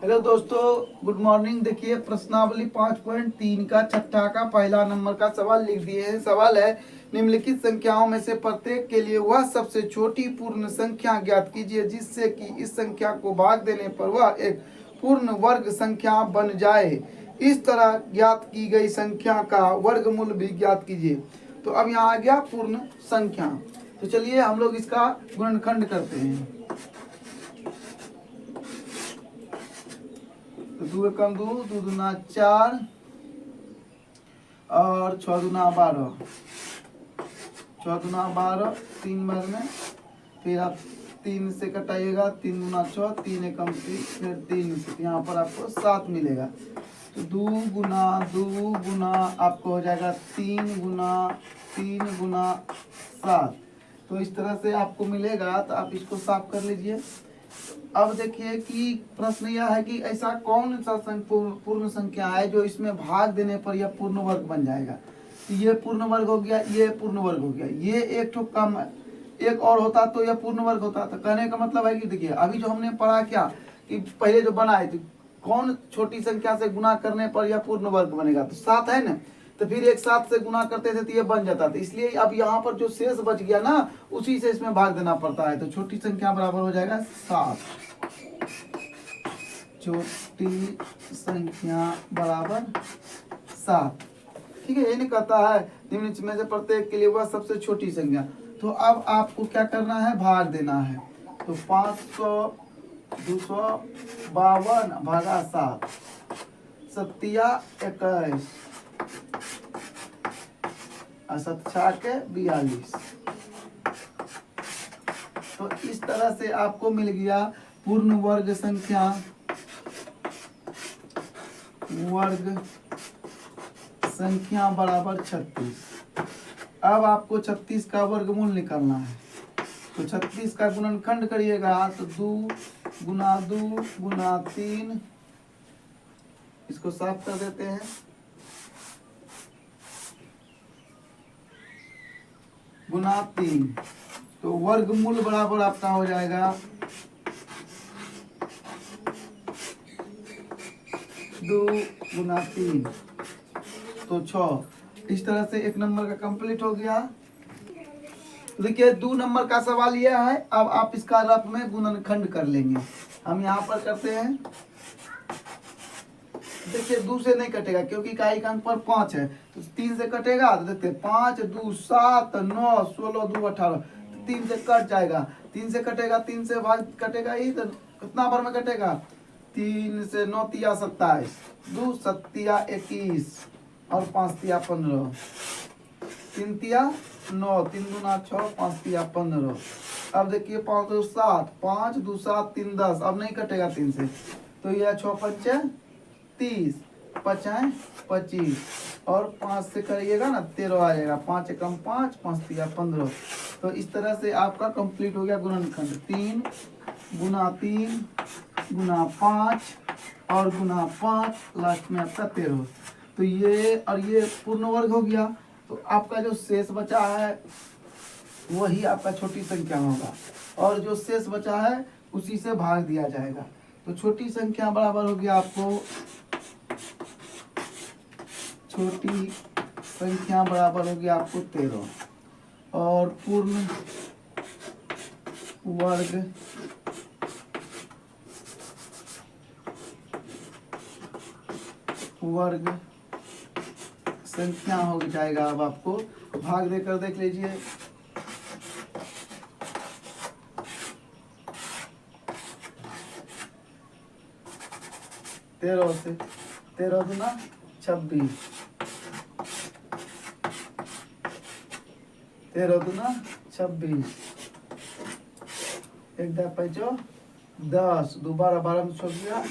Hello दोस्तों, good morning. देखिए प्रश्नावली 5.3 का छठा का पहला नंबर का सवाल लिख दिए हैं। सवाल है, निम्नलिखित संख्याओं में से प्रत्येक के लिए वह सबसे छोटी पूर्ण संख्या ज्ञात कीजिए जिससे कि इस संख्या को भाग देने पर वह एक पूर्ण वर्ग संख्या बन जाए। इस तरह ज्ञात की गई संख्या का वर्गमूल भी ज्ञात कीजिए। तो अब यहाँ आ गया पूर्ण संख्या। तो चलिए हम लोग इसका गुणनखंड करते हैं। तो 2 एकम 2, 2 दूना 4 और 6 दूना 12, 6 दूना 12, 3 बार में। फिर आप 3 से कटाइएगा, 3 दूना 6, 3 एकम 3, फिर 3 से यहाँ पर आपको 7 मिलेगा। तो 2 गुना आपको हो जाएगा 3 गुना 3 गुना 7। तो इस तरह से आपको मिलेगा। तो आप इसको साफ कर लीजिए। अब देखिए कि प्रश्न यह है कि ऐसा कौन सा पूर्ण संख्या है जो इसमें भाग देने पर यह पूर्ण वर्ग बन जाएगा। तो ये पूर्ण वर्ग हो गया, ये पूर्ण वर्ग हो गया, ये एक ठो कम है, एक और होता तो यह पूर्ण वर्ग होता। तो कहने का मतलब है कि देखिए अभी जो हमने पढ़ा क्या कि पहले जो बनाए थे कौन छोटी संख्या से गुना करने पर यह पूर्ण वर्ग बनेगा, तो 7 है ना। तो फिर एक 7 से गुना करते थे तो ये बन जाता था। इसलिए अब यहाँ पर जो शेष बच गया ना उसी से इसमें भाग देना पड़ता है। तो छोटी संख्या बराबर हो जाएगा 7। छोटी संख्या बराबर 7। ठीक है, ये नहीं कहता है निम्न में से प्रत्येक के लिए वह सबसे छोटी संख्या। तो अब आपको क्या करना है, भाग देना है। तो 552 भागा 7, 7 21 7 के 42। तो इस तरह से आपको मिल गया पूर्ण वर्ग संख्या, वर्ग संख्या बराबर 36। अब आपको 36 का वर्गमूल निकालना है। तो 36 का गुणनखंड करिएगा तो 2 गुना 2 गुना 3, इसको साफ कर देते हैं। गुना 3, तो वर्गमूल बराबर आपका हो जाएगा 2 गुना 3, तो 6। इस तरह से एक नंबर का कंप्लीट हो गया। तो देखिए 2 नंबर का सवाल यह है। अब आप इसका रफ में गुणनखंड कर लेंगे। हम यहाँ पर करते हैं। देखिए 2 से नहीं कटेगा क्योंकि इकाई का अंक पर 5 है। तो 3 से कटेगा तो देखते 5 2 7 9 16 2 18, 3 से कट जाएगा। 3 से कटेगा, 3 से भाग कटेगा ही तो कितना बार में कटेगा, 3 से 9 तिया 27, 2 सत्तिया 21 और 5 तिया 15, 3 तिया 9, 3 दूना 6, 5 तिया 15। अब देखिए 5 2 7, 5 2 7 3 10, अब नहीं कटेगा 3 से। तो यह 6 पंचे 30, 5 25 और 5 से करिएगा ना 13 आ जाएगा। 5 एकम 5, 5 तिया 15। तो इस तरह से आपका कंप्लीट हो गया गुणनखंड। 3 गुना 3 गुना 5 और गुना 5, लास्ट में आपका 13। तो ये और ये पूर्ण वर्ग हो गया। तो आपका जो शेष बचा है वही आपका छोटी संख्या होगा और जो शेष बचा है उसी से भाग दिया जाएगा। तो छोटी संख्या बराबर हो गया आपको, छोटी संख्या बराबर हो गया आपको 13 और पूर्ण वर्ग संख्या हो जाएगा। अब आपको भाग देकर देख लीजिए। तेरह से 13 दूना 26, 13 दूना 26, 1 10 5 10, 2 12 12 में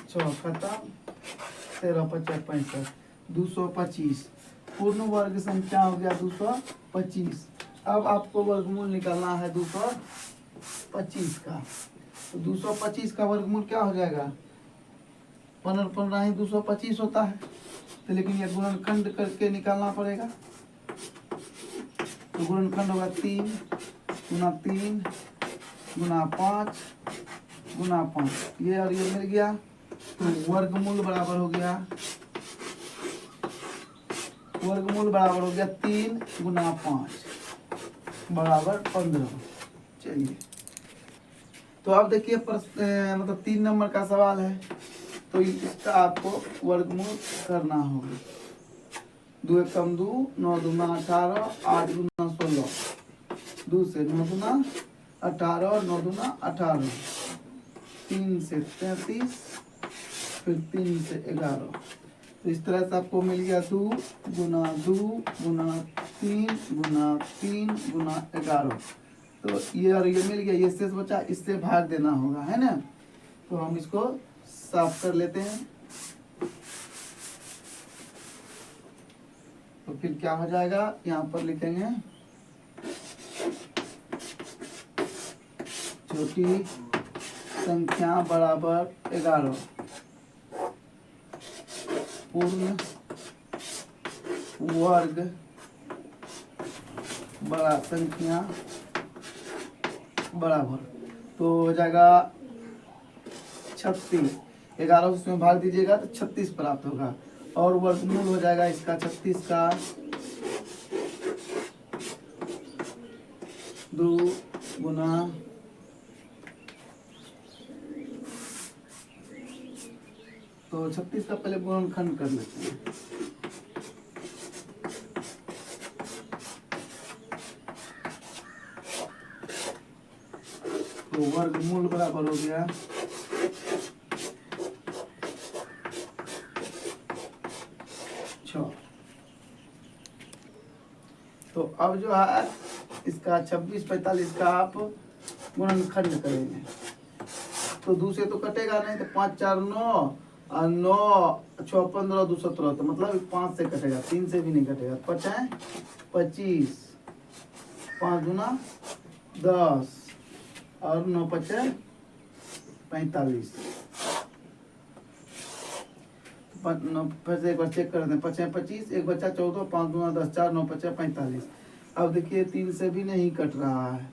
6 खत्म, 13 50 65, 225। पूर्ण वर्ग संख्या हो गया 225। अब आपको वर्गमूल निकालना है 225 का। तो 225 का वर्गमूल क्या हो जाएगा, 15 15 ही 225 होता है। तो लेकिन ये गुणनखंड करके निकालना पड़ेगा। तो गुणनखंड होगा 3 गुना 3 गुना 5 गुना 5, ये और ये मिल गया। तो वर्गमूल बराबर हो गया, वर्गमूल बराबर हो गया 3 गुना 5 बराबर 15। चलिए, तो अब देखिए मतलब 3 नंबर का सवाल है, तो इसका आपको वर्गमूल करना होगा। 2 एकम 2, 9 दूना 18, 8 दूना 16, 2 से 9 दूना 18 और 9 दूना 18, 3 से 33, फिर 3 से 11। तो इस तरह से आपको मिल गया 2 गुना 2 गुना 3 गुना 3 गुना 11। तो ये और ये मिल गया, ये शेष बचा, इससे भाग देना होगा, है ना। तो हम इसको साफ कर लेते हैं। तो फिर क्या हो जाएगा, यहाँ पर लिखेंगे छोटी संख्या बराबर 11, पूर्ण वर्ग बड़ा संख्या बराबर, तो हो जाएगा 36। 11 उसमें भाग दीजिएगा तो 36 प्राप्त होगा, और वर्गमूल हो जाएगा इसका 36 का 2 गुना 36 का पहले गुणनखंड कर लेते हैं। तो वर्गमूल बराबर हो गया 6। तो अब जो है इसका 26 45 का आप गुणनखंड करेंगे, तो 2 से तो कटेगा नहीं, तो 5 4 9 और 9 6 15 2 17, तो मतलब 5 से कटेगा, 3 से भी नहीं कटेगा। 5 है 25, 5 दूना 10 और 9 5 45। फिर से एक बार चेक कर दें, 5 है 25, एक बच्चा 14, 5 दूना 10, 4 9 5 45। अब देखिए 3 से भी नहीं कट रहा है,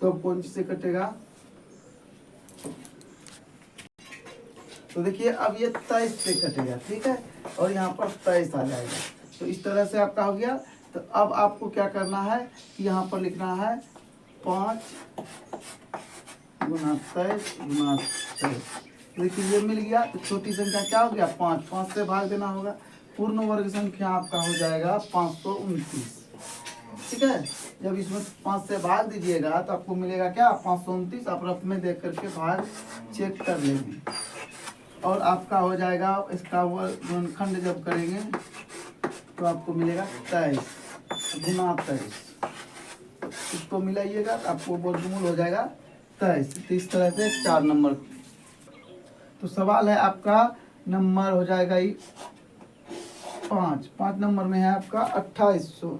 तो कौन चीज से कटेगा। तो देखिए अब ये 23 से कटेगा, ठीक है, और यहाँ पर 23 आ जाएगा। तो इस तरह से आपका हो गया। तो अब आपको क्या करना है कि यहाँ पर लिखना है 5 गुना 23 गुना 23। देखिए ये मिल गया, तो छोटी संख्या क्या हो गया 5, 5 से भाग देना होगा। पूर्ण वर्ग संख्या आपका हो जाएगा 529, ठीक है। जब इसमें 5 से भाग दीजिएगा तो आपको मिलेगा क्या 529। आप रफ में देख करके भाग चेक कर लेंगे, और आपका हो जाएगा इसका वर्गखंड जब करेंगे तो आपको मिलेगा 23 गुना 23। इसको मिलाइएगा तो आपको वर्गमूल हो जाएगा 23। तो इस तरह से 4 नंबर। तो सवाल है आपका नंबर हो जाएगा 5 नंबर में है आपका 2800,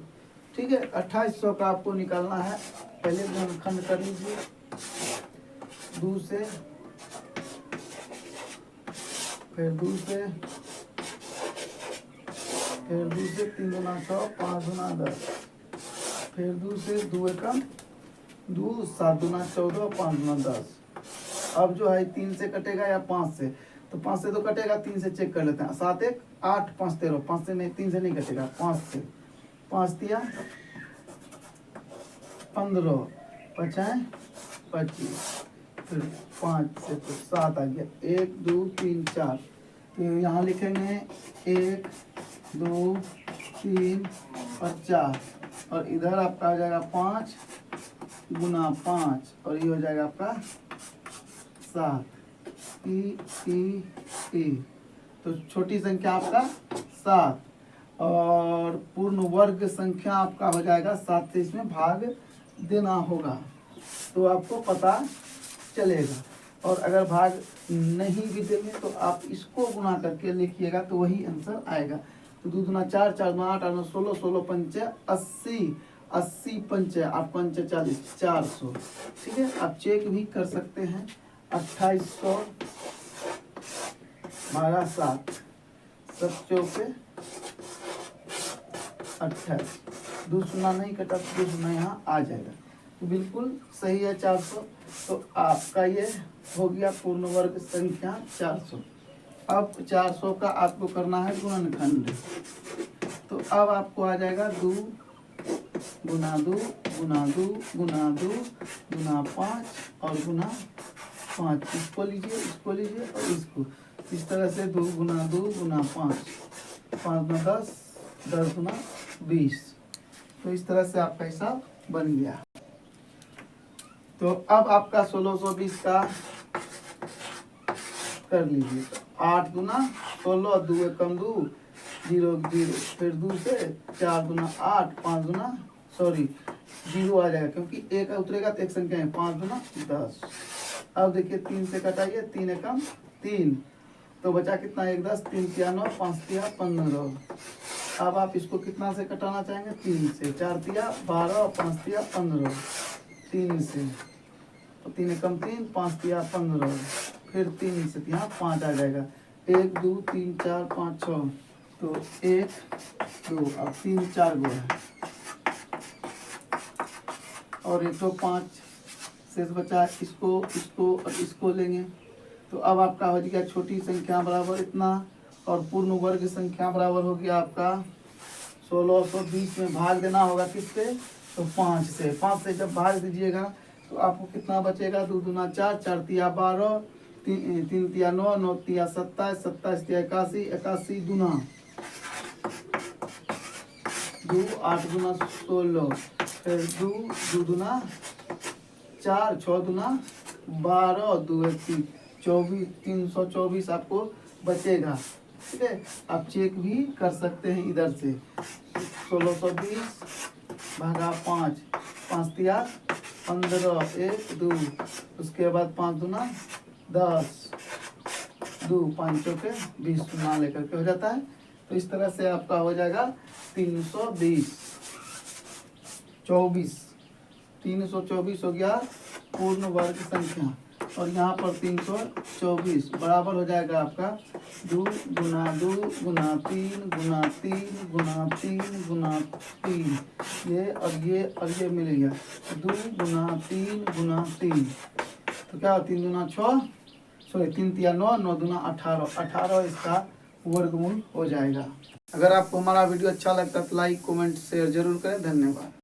ठीक है। 2800 का आपको निकालना है। पहले गुणनखंड कर लीजिए 2 से, फिर 2 से, फिर 2 से 3 गुना 100, 5 गुना 10, फिर 2 से 2 एकम 2, 7 गुना 14, 5 गुना 10। अब जो है 3 से कटेगा या 5 से, तो 5 से तो कटेगा, 3 से चेक कर लेते हैं। 7 1 8 5 13, 5 से नहीं, 3 से नहीं कटेगा, 5 से। 5 दिया 15, 5 है 25, फिर 5 से तो 7 आ गया, 1 2 3 4। तो यहाँ लिखेंगे 1 2 3 और 4, और इधर आपका हो जाएगा 5 गुना 5, और ये हो जाएगा आपका 7 ई। तो छोटी संख्या आपका 7, और पूर्ण वर्ग संख्या आपका हो जाएगा 7 से इसमें भाग देना होगा, तो आपको पता चलेगा। और अगर भाग नहीं भी देंगे तो आप इसको गुना करके लिखिएगा तो वही आंसर आएगा। तो 2 दूना 4, 4 दूना 8, 8 9 16, 16 पंचे 80, 80 पंचे 8 पंचे 40, 400, ठीक है। आप चेक भी कर सकते हैं। 2800 भागा 7, 7 चौके 28, 2 शून्य नहीं कटा, 2 शून्य यहाँ आ जाएगा, तो बिल्कुल सही है 400। तो आपका ये हो गया पूर्ण वर्ग संख्या 400। अब 400 का आपको करना है गुणनखंड। तो अब आपको आ जाएगा 2 गुना 2 गुना 2 गुना 2 गुना 5 और गुना 5। इसको लीजिए और इसको इस तरह से 2 गुना 2 गुना 5, 5 गुना 10, 10 गुना 20। तो इस तरह से आपका हिसाब बन गया। तो अब आपका 1620 का कर लीजिए। 8 गुना 16, 2 एकम 2, 0 0, फिर 2 से 4 गुना 8, 5 गुना 0 आ जाएगा क्योंकि एक उतरेगा तो एक संख्या है। 5 गुना 10। अब देखिए 3 से कटाइए, 3 एकम 3, तो बचा कितना 1 10, 3 तिया 9, 5 तिया 15। अब आप इसको कितना से कटाना चाहेंगे? 3 से। 4 तिया 12, 5 तिया 15, 3 से। तो 3 एकम 3, 5 तिया 15, फिर 3 से यहाँ 5 आ जाएगा। 1 2 3 4 5 6, तो 1 2 अब 3 4 गो है और 1 तो 5 शेष बचा। इसको और इसको लेंगे तो अब आपका हो गया छोटी संख्या बराबर इतना और पूर्ण वर्ग संख्या बराबर हो गया आपका 1620 में भाग देना होगा किससे? तो 5 से। 5 से जब भाग दीजिएगा तो आपको कितना बचेगा? 2 दूना 4, 4 तिया 12, 3 तिया 9, 9 तिया 27, 27 तिया 81, 81 दूना 2, 8 गुना 16, फिर 2 दूना 4, 6 दूना 12, 2 1 24, 324 आपको बचेगा। ठीक है, आप चेक भी कर सकते हैं इधर से। 1620 भागा 5, 5 तिया 15, 1 2, उसके बाद 5 दूना 10, 2 5 चौके 20 ना लेकर के हो जाता है। तो इस तरह से आपका हो जाएगा 320 24, 324 हो गया पूर्ण वर्ग संख्या और यहाँ पर 324 बराबर हो जाएगा आपका 2 गुना 2 गुना 3 गुना 3 गुना 3 गुना 3, ये मिल गया 2 गुना 3 गुना 3। तो क्या 3 दूना 6, 3 तिया 9, 9 दूना 18, 18 इसका वर्गमूल हो जाएगा। अगर आपको हमारा वीडियो अच्छा लगता है तो लाइक कमेंट शेयर जरूर करें। धन्यवाद।